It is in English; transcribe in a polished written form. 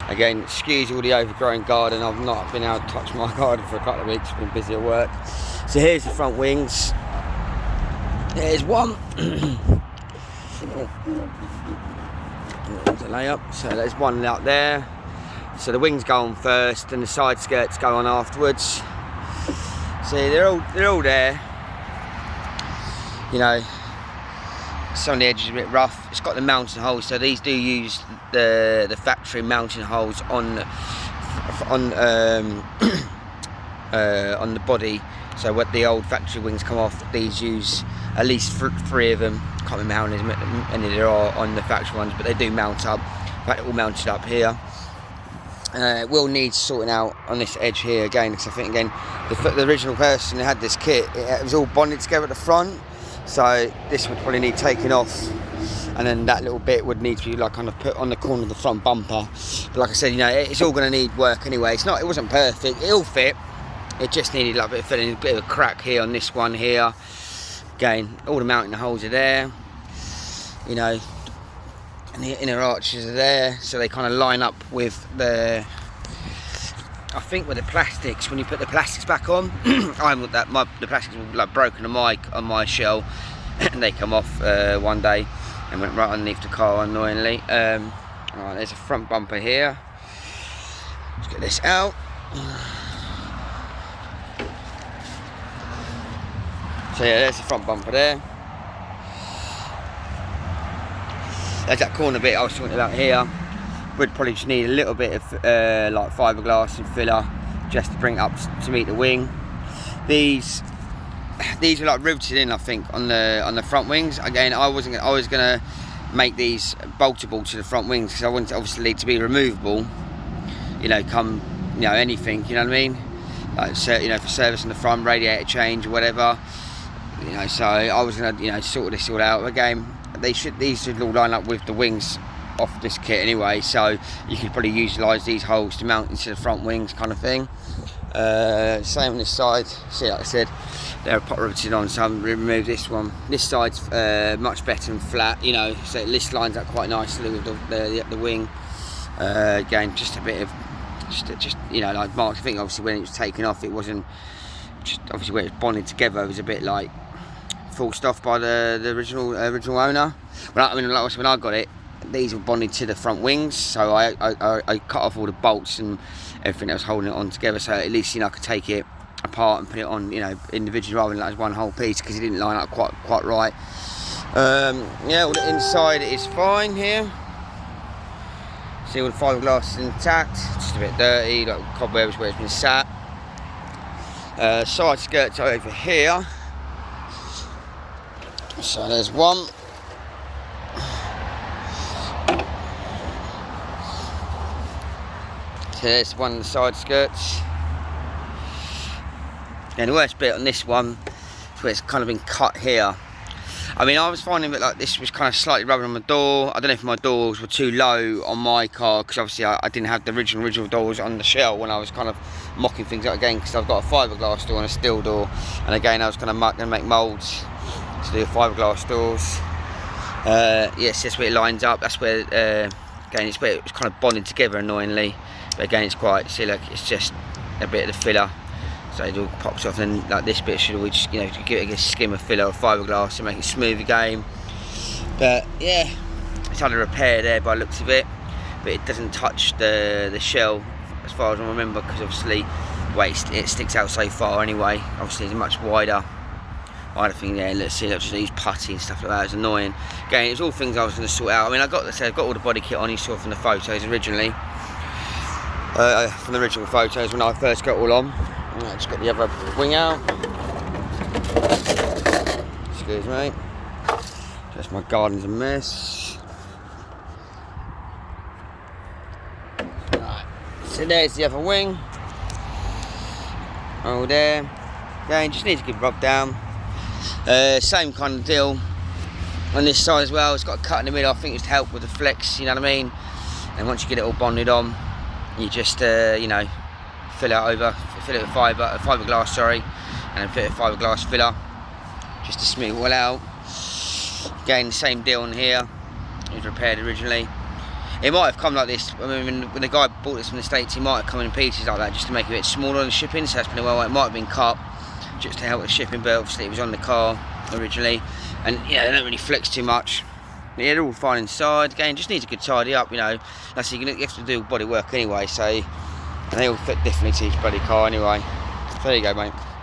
Again, excuse all the overgrown garden. I've not been able to touch my garden for a couple of weeks. Been busy at work. So here's the front wings. Here's one. The layup. So there's one out there. So the wings go on first, and the side skirts go on afterwards. See, they're all there. You know, some of the edges are a bit rough. It's got the mounting holes, so these do use the factory mounting holes on the body. So when the old factory wings come off, these use at least 3 of them. Can't remember how many there are on the factory ones, but they do mount up. In fact, they're all mounted up here. It will need sorting out on this edge here again, because I think again the original person who had this kit, it was all bonded together at the front. So this would probably need taking off, and then that little bit would need to be like kind of put on the corner of the front bumper. But like I said, you know, it's all going to need work anyway. It wasn't perfect. It'll fit. It just needed like a bit of filling, a bit of a crack here on this one here. Again, all the mounting holes are there. You know, and the inner arches are there, so they kind of line up with the. I think with the plastics, when you put the plastics back on, the plastics were like broken on my shell, and they come off one day and went right underneath the car, annoyingly. Right, there's a front bumper here. Let's get this out. So yeah, there's the front bumper there. There's that corner bit I was talking about here. Would probably just need a little bit of like fiberglass and filler just to bring it up to meet the wing. These are like riveted in, I think, on the front wings. Again, I was gonna make these boltable to the front wings, because I wanted obviously to be removable. You know, anything. You know what I mean? Like, so, you know, for service on the front, radiator change or whatever. You know, so I was gonna sort this all out. Again, these should all line up with the wings off this kit anyway, so you could probably utilise these holes to mount into the front wings, kind of thing. Same on this side. See, like I said, they're pot riveted on, so I'm remove this one. This side's much better and flat, you know, so this lines up quite nicely with the wing. Again, just a bit of just you know, like Mark, I think obviously when it was taken off, it wasn't just obviously where it was bonded together, it was a bit like forced off by the original owner. When I got it, these were bonded to the front wings, so I cut off all the bolts and everything that was holding it on together, so at least, you know, I could take it apart and put it on, you know, individually rather than like as one whole piece, because it didn't line up quite right. Yeah, all the inside is fine here. See, all the fiberglass is intact, just a bit dirty, like cobwebs where it's been sat. Side skirts over here. So there's one. So there's one of the side skirts. And the worst bit on this one is where it's kind of been cut here. I mean, I was finding that like this was kind of slightly rubbing on my door. I don't know if my doors were too low on my car, because obviously I didn't have the original doors on the shell when I was kind of mocking things up again, because I've got a fiberglass door and a steel door. And again, I was going to make moulds to do fiberglass doors. Yes, that's where it lines up. That's where, again, it's where it was kind of bonded together, annoyingly. But again, it's quite, see, like, it's just a bit of the filler, so it all pops off, and like this bit should always just, you know, give it a skim of filler or fiberglass to make it smooth again. But yeah, it's under repair there by the looks of it, but it doesn't touch the shell as far as I remember, because obviously the way it sticks out so far anyway. Obviously it's a much wider thing there. Let's see, let's just use putty and stuff like that. It's annoying. Again, it's all things I was going to sort out. I mean, I've got all the body kit on, you saw from the photos originally. From the original photos when I first got it all on. I just got the other wing out. Excuse me. Just my garden's a mess. Right. So there's the other wing. Oh, there. Again, just needs to get rubbed down. Same kind of deal on this side as well. It's got a cut in the middle. I think it's to help with the flex, you know what I mean? And once you get it all bonded on, you just you know, fill it with fiberglass, sorry, and then fit a fiberglass filler just to smooth it all out. Again, same deal on here. It was repaired originally. It might have come like this. I mean, when the guy bought this from the States, he might have come in pieces like that just to make it a bit smaller on the shipping. So that's been a well. It might have been cut just to help with the shipping, but obviously it was on the car originally, and yeah, they don't really flex too much. But yeah, they're all fine inside. Again, just needs a good tidy up, you know. That's you have to do body work anyway, so and they all fit differently to each bloody car anyway. So there you go, mate.